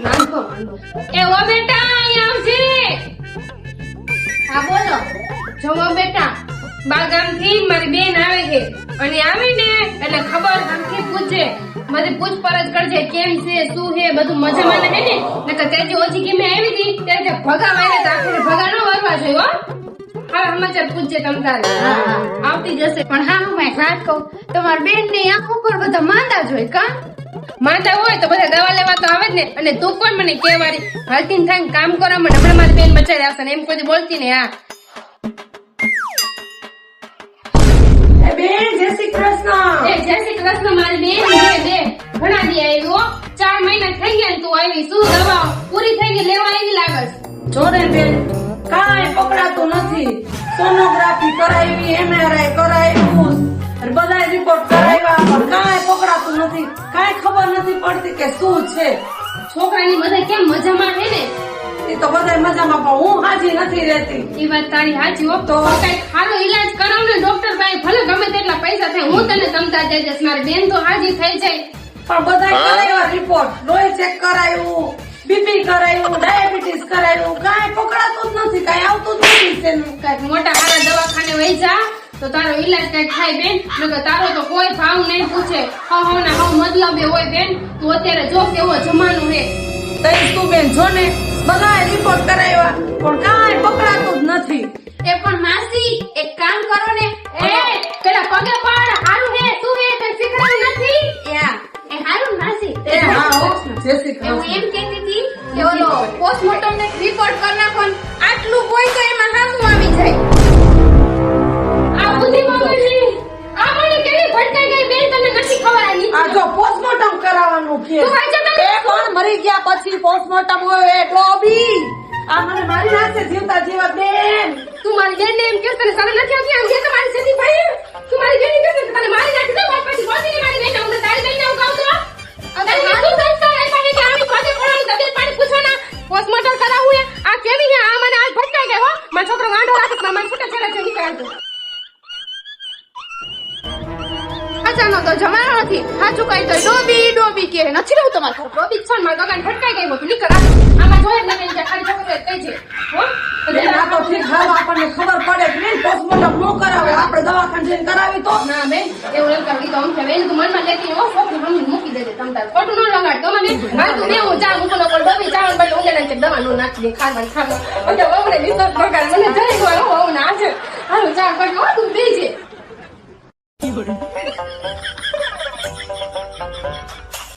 નાખો એ ઓ બેટા અહીં આવજે હા બોલો જો બેટા બાગામથી મારી બેન આવે છે અને આવીને એટલે ખબર આખી પૂછે બધી પૂછપરછ કરજે કેમ છે શું છે બધું મજામાં હે ને નકર તેજી ઓછી કેમે આવી હતી ત્યારે ભગા મારે તો આખરે ભગા નો વરવા જોઈએ હો હા સમાચાર પૂછજે તમ તારે આવતી જશે પણ હા હું એક વાત કહું તમારી બેન ની આંખ ઉપર બધા માંદા જ હોય કા માંદા હોય તો બધા દવા લેવા તો આવે જ ને અને તું કોણ મને કહેવારી હાલતી થાય કામ કરવા મને હમણાં મારી બેન બચાવી આવશે ને એમ કોઈ બોલતી ને હા બેન જય શ્રી કૃષ્ણ. એ જય શ્રી કૃષ્ણ મારી બેન બે ઘણા દી આવ્યો 4 મહિના થઈ ગયા ને તું આવી શું દવા પૂરી થઈ ગઈ લેવા આવી લાગસ જો ને બેન કાંઈ પકડાતું નથી. સોનોગ્રાફી કરાવી, MRI કરાવ્યું, અને બધા રિપોર્ટ કરાવ્યા પણ કાંઈ પકડાતું નથી. કાંઈ ખબર નથી પડતી કે શું છે. છોકરાની બધા કેમ મજામાં છે ને એ તો બધા મજામાં પણ હું હાજી નથી રહેતી. એ વાત તારી સાચી હો તો કઈ સારો ઈલાજ કરાવ ને ડોક્ટર પાસે ભલે ગમે તેટલા પૈસા થાય હું તને તમતા દઈ દઈશ મારી બેન તો હાજી થઈ જાય પણ બધા કરાવ્યા રિપોર્ટ, લોહી ચેક કરાવ્યું, બીપી કરાવ્યું, ડાયાબિટીસ કરાવ્યું, કાંઈ પકડાતું જ નથી, કાંઈ આવતું જ નથી તેનું. કઈક મોટા સારા દવાખાને વહી જા તો તારો ઈલાજ કઈક થાય બેન નકર તારો તો કોઈ ભાવ નહીં પૂછે હવ ના હવ મતલબ હોય બેન તું અત્યારે જો કેવો જમાનો હે તઈ તું બેન જો ને બધા રિપોર્ટ કરાવ્યા પણ કાંઈ પકડાતું જ નથી. એ પણ માસી એક કામ કરો ને એ પેલા પગે પડ હારું હે શું હે તને શીખડાયું નથી એ હારું માસી એ હા હો, જય શ્રી હું કૃષ્ણ. એમ કહેતી હતી કે ઓલો પોસ્ટમોર્ટમ ને રિપોર્ટ કરી નાખો ને આટલું હોય તો એમાં હાસું આવી જાય આ બુદ્ધિ મગજની આ મને કેવી ભટકાઈ ગઈ બેન તને નથી ખબર આની આ જો પોસ્ટમોર્ટમ કરાવવાનું કે તું વાંચો તો. એ કોણ મરી ગયા પછી પોસ્ટમોર્ટમ હોય એ ડોબી આ મને મારી નાખશે જીવતા જીવત બેન. તું મારી બેન ને એમ કે તને શરમ નથી આવતી આમ કે તમારી સેતી ભાઈ તું મારી બેન ને કે તને મારી નાખી દો પછી બોલીને મારી બેન હું તારી બેન ને હું કહું તો અગર મારું સંસ્કાર આપ્યા કે આમી પગે પડવાની તબિયત પાણી પૂછો ના પોસ્ટમોર્ટમ કરાવવું હે આ કેવી હે આ મને આજ ભટકાઈ ગયો હો મારો છોકરો ગાંડો રાખે મારા છૂટા છેડા છે નીકળાતો અચાનક તો જમાનો નથી સાચું કઈ તો ડોબી કે નથી રહું તમારે રોબી છોડ મારા ગગન ભટકાઈ ગઈ હોતું નીકળ આમાં જોઈએ ને બેન ખાલી છોકરો કઈ છે હો બેન આ તો ઠીક હાવ આપણને ખબર પડે કે બેન પોસ્ટમોર્ટમ ન કરાવે આપણે દવાખાને જઈને કરાવી તો ના બેન એવું એમ કરી તો અમથે બેન તું મનમાં લેતી હો છોકરી હમણાં મૂકી દેજે તમ તાર ખોટું ન લગાડ તો મને મારે તું દેવું ચા મૂકલો પર ડોબી ચાવન બલ ઉંગેલા છે દવા નો નાખી દે ખાવાનું એટલે વવડે વિશ્વાસ બગાડ મને જઈ ગયો હો ના છે હાલો ચા કરજો હો તું બેજે